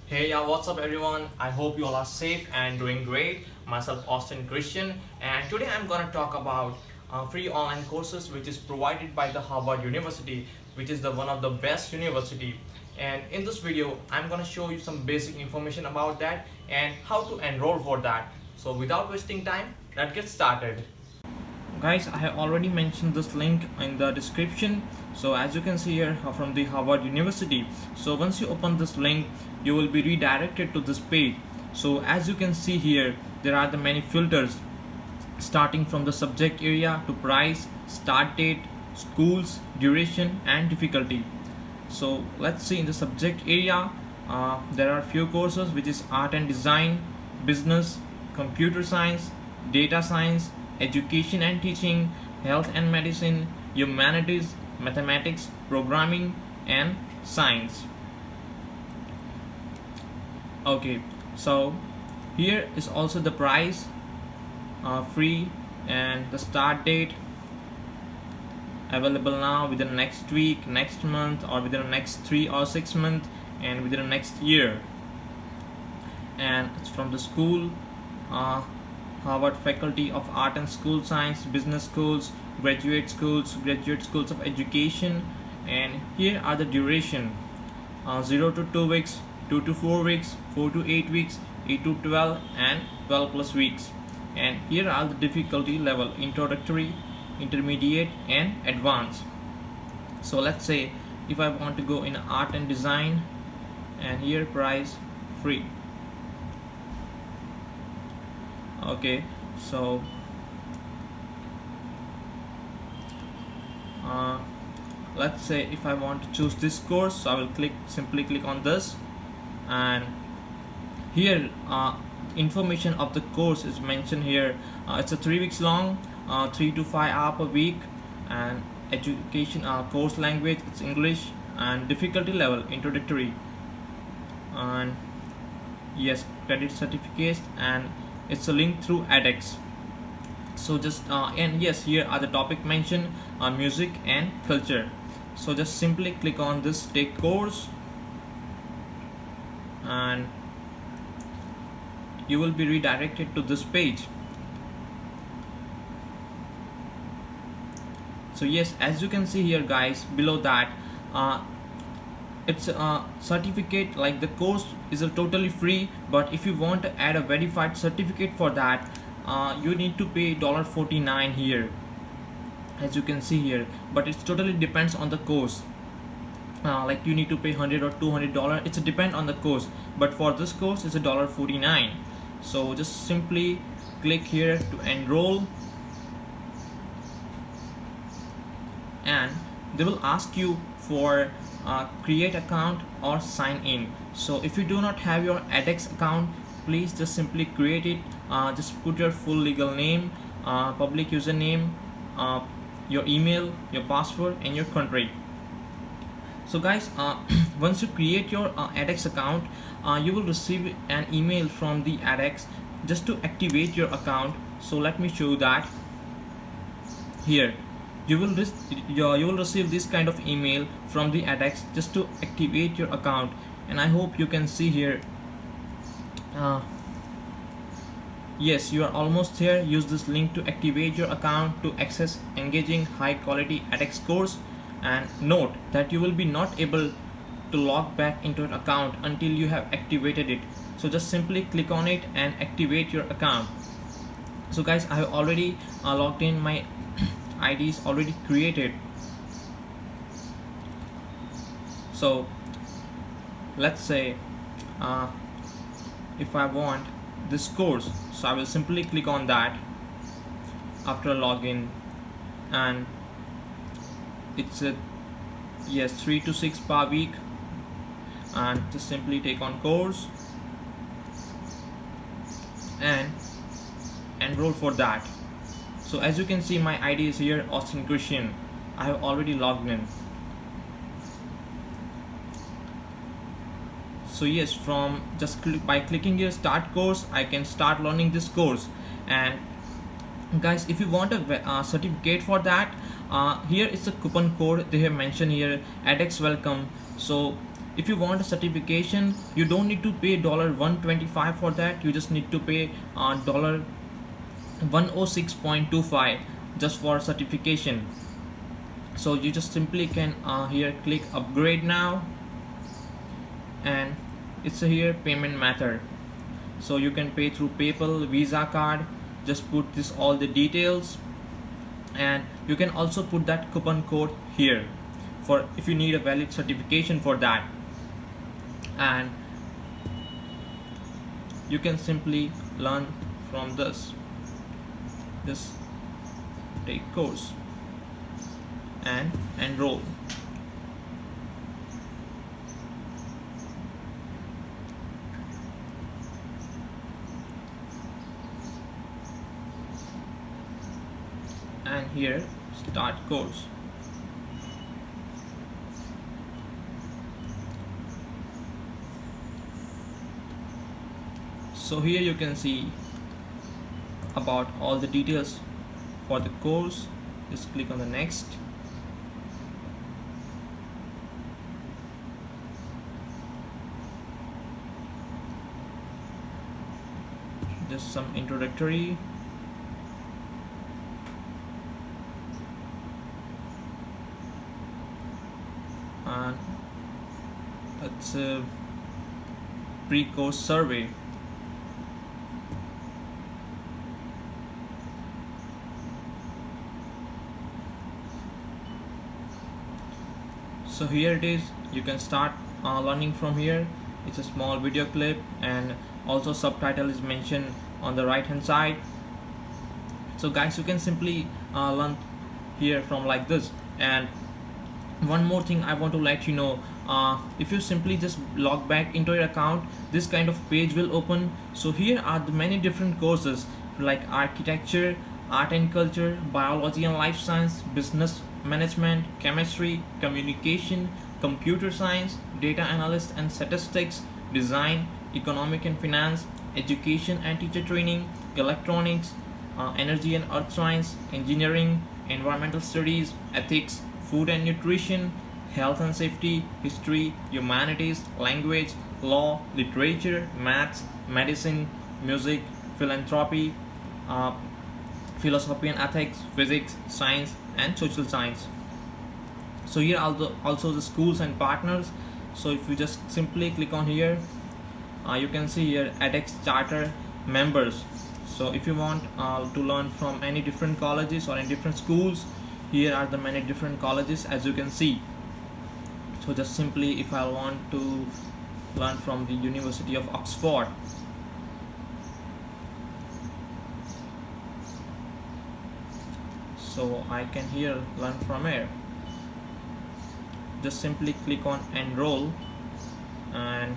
Hey, yeah, what's up, everyone? I hope you all are safe and doing great. Myself, Austin Christian, and today I'm gonna talk about free online courses which is provided by the Harvard University, which is the one of the best university. And in this video, I'm gonna show you some basic information about that and how to enroll for that. So, without wasting time, let's get started. Guys, I have already mentioned this link in the description. So as you can see here from the Harvard University, so once you open this link you will be redirected to this page. So as you can see here, there are the many filters starting from the subject area to price, start date, schools, duration and difficulty. So let's see in the subject area, there are few courses which is art and design, business, computer science, data science, education and teaching, health and medicine, humanities, mathematics, programming and science. Okay, so here is also the price, free, and the start date available now, within the next week, next month, or within the next 3 or 6 months, and within the next year. And it's from the school, Harvard Faculty of Art and School Science, business schools, graduate schools of education. And here are the duration, 0 to 2 weeks, 2 to 4 weeks, 4 to 8 weeks, 8 to 12, and 12 plus weeks. And here are the difficulty level: introductory, intermediate and advanced. So let's say if I want to go in art and design, and here price free. Okay, so let's say if I want to choose this course, so I will simply click on this, and here information of the course is mentioned here. It's a 3 weeks long, 3 to 5 hours per week, and education course language, it's English, and difficulty level introductory, and yes, credit certificates, and it's a link through edX. So just and yes, here are the topic mentioned, music and culture. So just simply click on this take course, and you will be redirected to this page. So yes, as you can see here guys, below that it's a certificate, like the course is a totally free, but if you want to add a verified certificate for that, you need to pay $49 here, as you can see here. But it totally depends on the course, like you need to pay $100 or $200. It's a depend on the course, but for this course it's a $49. So just simply click here to enroll, and they will ask you for create account or sign in. So if you do not have your edX account, please just simply create it. Just put your full legal name, public username, your email, your password and your country. So guys, once you create your edX account, you will receive an email from the edX just to activate your account. So let me show you that. Here you will receive this kind of email from the edX just to activate your account, and I hope you can see here. Yes, you are almost here. Use this link to activate your account to access engaging high quality edX course. And note that you will be not able to log back into an account until you have activated it. So just simply click on it and activate your account. So guys, I have already logged in. My ID is already created. So let's say if I want this course, so I will simply click on that after login, and it's a yes 3 to 6 per week, and just simply take on course and enroll for that. So as you can see, my ID is here, Austin Christian. I have already logged in. So yes, from just by clicking here start course, I can start learning this course. And guys, if you want a certificate for that, here is the coupon code they have mentioned here, edX welcome. So if you want a certification, you don't need to pay $125 for that. You just need to pay dollar 106.25 just for certification. So you just simply can here click upgrade now, and it's here payment method. So you can pay through PayPal, Visa card. Just put this all the details, and you can also put that coupon code here for if you need a valid certification for that. And you can simply learn from this take course and enroll. And here start course. So here you can see about all the details for the course. Just click on the next. Just some introductory. And that's a pre-course survey. So here it is. You can start learning from here. It's a small video clip, and also subtitle is mentioned on the right hand side. So guys, you can simply learn here from like this. And one more thing I want to let you know, if you simply just log back into your account, this kind of page will open. So here are the many different courses like architecture, art and culture, biology and life science, business management, chemistry, communication, computer science, data analyst and statistics, design, economic and finance, education and teacher training, electronics, energy and earth science, engineering, environmental studies, ethics, food and nutrition, health and safety, history, humanities, language, law, literature, maths, medicine, music, philanthropy, philosophy and ethics, physics, science and social science. So here also the schools and partners. So if you just simply click on here, you can see here edX charter members. So if you want to learn from any different colleges or in different schools, here are the many different colleges as you can see. So just simply if I want to learn from the University of Oxford, so I can here learn from here. Just simply click on enroll, and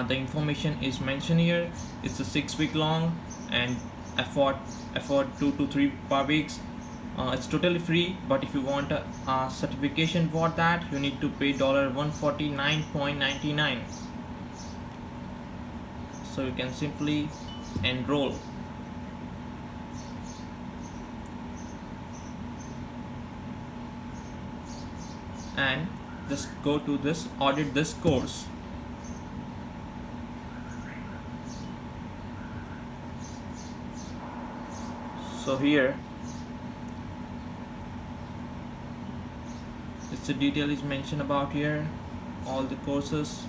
the information is mentioned here. It's a 6-week long and afford 2 to 3 per weeks. It's totally free, but if you want a certification for that, you need to pay $149.99. So you can simply enroll. And just go to this, audit this course. So here it's the detail is mentioned about here, all the courses.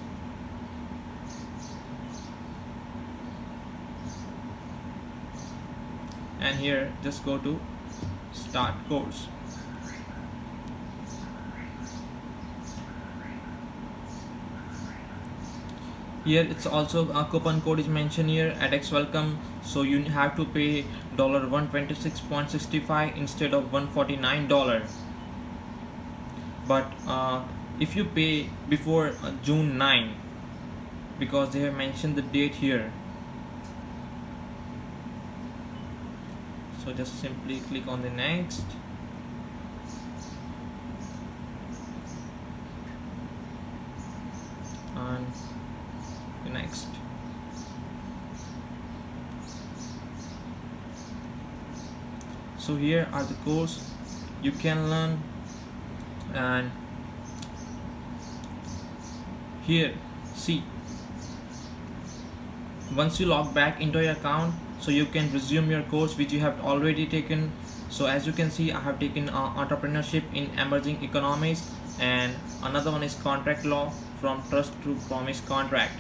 And here just go to start course. Here it's also a coupon code is mentioned here, edX welcome. So you have to pay $126.65 instead of $149. But if you pay before June 9, because they have mentioned the date here, so just simply click on the next. And the next. So here are the course you can learn, and Here, see, once you log back into your account, so you can resume your course which you have already taken. So as you can see, I have taken entrepreneurship in emerging economies, and another one is contract law from trust to promise contract.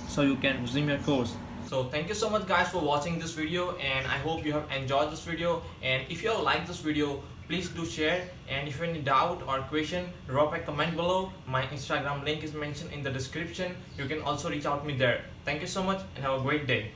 So you can resume your course. So thank you so much guys for watching this video, and I hope you have enjoyed this video. And if you like this video, please do share, and if you have any doubt or question, drop a comment below. My Instagram link is mentioned in the description. You can also reach out me there. Thank you so much and have a great day.